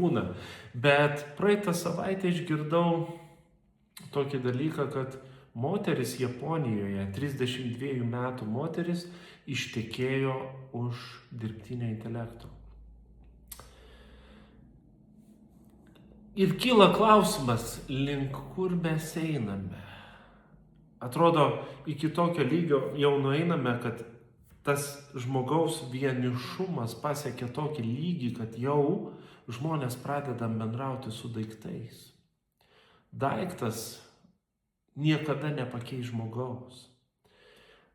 būna. Bet praeitą savaitę išgirdau tokį dalyką, kad moteris Japonijoje, 32 metų moteris, ištekėjo už dirbtinio intelekto. Ir kyla klausimas, link kur mes einame. Atrodo, iki tokio lygio jau nueiname, kad tas žmogaus vienišumas pasiekia tokį lygį, kad jau žmonės pradeda bendrauti su daiktais. Daiktas niekada nepakeis žmogaus.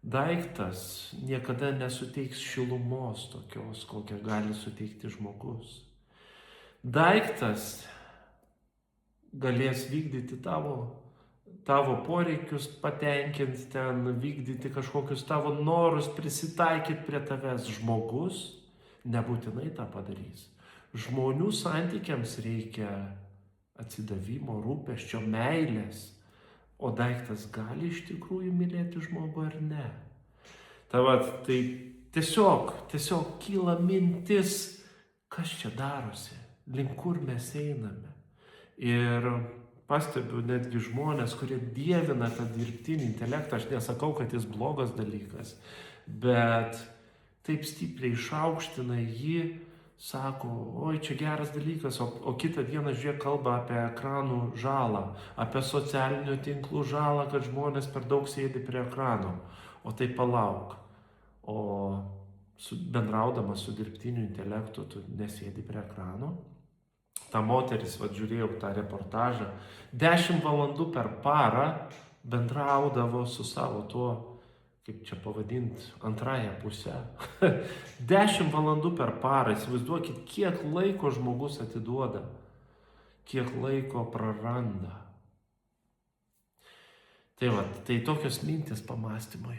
Daiktas niekada nesuteiks šilumos tokios, kokią gali suteikti žmogus. Daiktas galės vykdyti tavo poreikius, patenkinti ten, vykdyti kažkokius tavo norus, prisitaikyti prie tavęs. Žmogus nebūtinai tą padarys. Žmonių santykiams reikia atsidavimo, rūpesčio, meilės. O daiktas gali iš tikrųjų mylėti žmogų ar ne? Tai tiesiog kyla mintis, kas čia darosi, link kur mes einame. Ir pastebiu netgi žmonės, kurie dievina tą dirbtinį intelektą. Aš nesakau, kad jis blogas dalykas, bet taip stipriai išaukština jį, sako, oi, čia geras dalykas, o kitą dieną žiūrėk kalba apie ekranų žalą, apie socialinių tinklų žalą, kad žmonės per daug sėdi prie ekrano. O tai palauk, o bendraudamas su dirbtiniu intelektu tu nesėdi prie ekrano. Ta moteris, žiūrėjau tą reportažą, 10 valandų per parą bendraudavo su savo tuo, kaip čia pavadinti, antrąją pusę. 10 valandų per parą, įsivaizduokit, kiek laiko žmogus atiduoda, kiek laiko praranda. Tai tokios mintis pamąstymai.